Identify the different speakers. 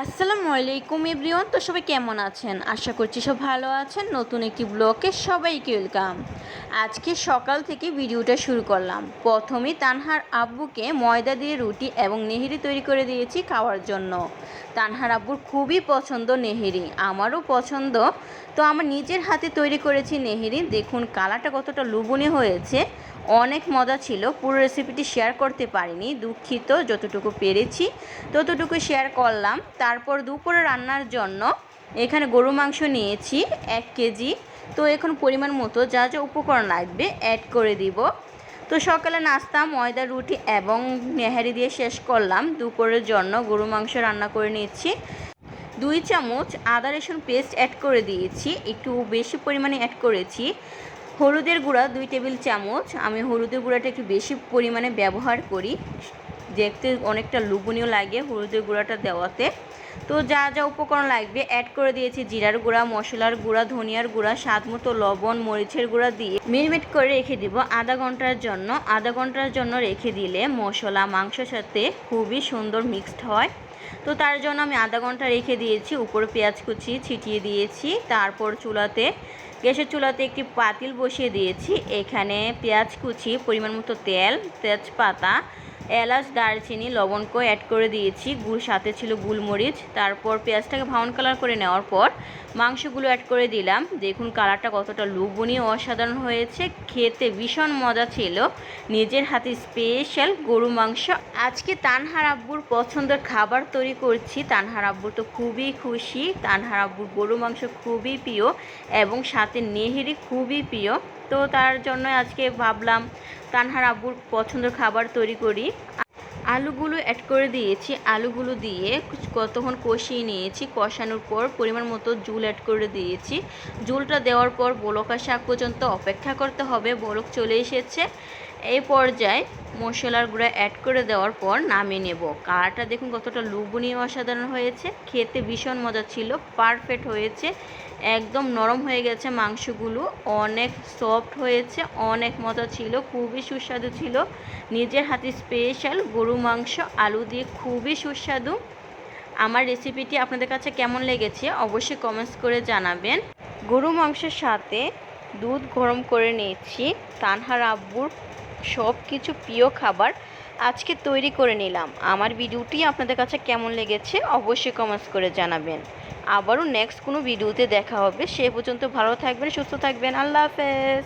Speaker 1: আসসালামু আলাইকুম এভরিওয়ান। তো সবাই কেমন আছেন? আশা করছি সব ভালো আছেন। নতুন একটি ব্লগে সবাইকে ওয়েলকাম। আজকে সকাল থেকে ভিডিওটা শুরু করলাম। প্রথমেই তানহার আব্বুকে ময়দা দিয়ে রুটি এবং নেহেরি তৈরি করে দিয়েছি খাওয়ার জন্য। তানহার আব্বুর খুবই পছন্দ নেহেরি, আমারও পছন্দ। তো আমার নিজের হাতে তৈরি করেছি নেহেরি। দেখুন কালারটা কতটা লোভনীয় হয়েছে, অনেক মজা ছিল। পুরো রেসিপিটি শেয়ার করতে পারিনি, দুঃখিত। যতটুকু পেরেছি ততটুকু শেয়ার করলাম। তারপর দুপুরে রান্নার জন্য এখানে গরু মাংস নিয়েছি 1 কেজি। তো এখন পরিমাণ মতো যা যা উপকরণ লাগবে অ্যাড করে দিব। তো সকালে নাস্তা ময়দা রুটি এবং নেহারি দিয়ে শেষ করলাম। দুপুরের জন্য গরু মাংস রান্না করে নিচ্ছি। 2 চামচ আদা রসুন পেস্ট অ্যাড করে দিয়েছি, একটু বেশি পরিমাণে অ্যাড করেছি। হলুদের গুঁড়া 2 টেবিল চামচ, আমি হলুদের গুঁড়াটা একটু বেশি পরিমাণে ব্যবহার করি, দেখতে অনেকটা লোভনীয় লাগে হলুদের গুঁড়াটা দেওয়াতে। তো যা যা উপকরণ লাগবে অ্যাড করে দিয়েছি। জিরার গুঁড়া, মশলার গুঁড়া, ধনিয়ার গুঁড়া, স্বাদ মতো লবণ, মরিচের গুঁড়া দিয়ে মেরিনেট করে রেখে দিব আধা ঘন্টার জন্য। আধা ঘন্টার জন্য রেখে দিলে মশলা মাংসের সাথে খুবই সুন্দর মিক্সড হয়। তো তার জন্য আমি আধা ঘন্টা রেখে দিয়েছি। উপরে পেঁয়াজ কুচি ছিটিয়ে দিয়েছি। তারপর গ্যাসের চুলাতে একটি পাতিল বসিয়ে দিয়েছি। এখানে পেঁয়াজ কুচি, পরিমাণ মতো তেল, তেজপাতা, এলাচ, দারচিনি, লবঙ্গ অ্যাড করে দিয়েছি। সাথে ছিল গোলমরিচ। তারপর পেঁয়াজটাকে ব্রাউন কালার করে নেওয়ার পর মাংসগুলো অ্যাড করে দিলাম। দেখুন কালারটা কতটা লোভনীয়, অসাধারণ হয়েছে, খেতে ভীষণ মজা ছিল। নিজের হাতে স্পেশাল গরু মাংস। আজকে তানহার আব্বুর পছন্দের খাবার তৈরি করছি। তানহার আব্বুর তো খুবই খুশি, তানহার আব্বুর গরু মাংস খুবই প্রিয় এবং সাথে নেহেরি খুবই প্রিয়। তো তার জন্য আজকে ভাবলাম তানহার আব্বুর পছন্দের খাবার তৈরি করি। আলুগুলো অ্যাড করে দিয়েছি। আলুগুলো দিয়ে কতক্ষণ কষিয়ে নিয়েছি। কষানোর পর পরিমাণ মতো জল অ্যাড করে দিয়েছি। জলটা দেওয়ার পর বলক আসা আগ পর্যন্ত অপেক্ষা করতে হবে। বলক চলে এসেছে। এই পর্যায়ে মশলার গুঁড়া অ্যাড করে দেওয়ার পর নামিয়ে নেব। কালারটা দেখুন কতটা লোভনীয়, অসাধারণ হয়েছে, খেতে ভীষণ মজা ছিল, পারফেক্ট হয়েছে, একদম নরম হয়ে গেছে মাংসগুলো, অনেক সফট হয়েছে, অনেক মজা ছিল, খুবই সুস্বাদু ছিল। নিজের হাতে স্পেশাল গরু মাংস আলু দিয়ে খুবই সুস্বাদু। আমার রেসিপিটি আপনাদের কাছে কেমন লেগেছে অবশ্যই কমেন্টস করে জানাবেন। গরু মাংসের সাথে দুধ গরম করে নিয়েছি। তানহার আব্বুর সব কিছু প্রিয় খাবার আজকে তৈরি করে নিলাম। আমার ভিডিওটি আপনাদের কাছে কেমন লেগেছে অবশ্যই কমেন্টস করে জানাবেন। আবারও নেক্সট কোনো ভিডিওতে দেখা হবে। সে পর্যন্ত ভালো থাকবেন, সুস্থ থাকবেন। আল্লাহ হাফেজ।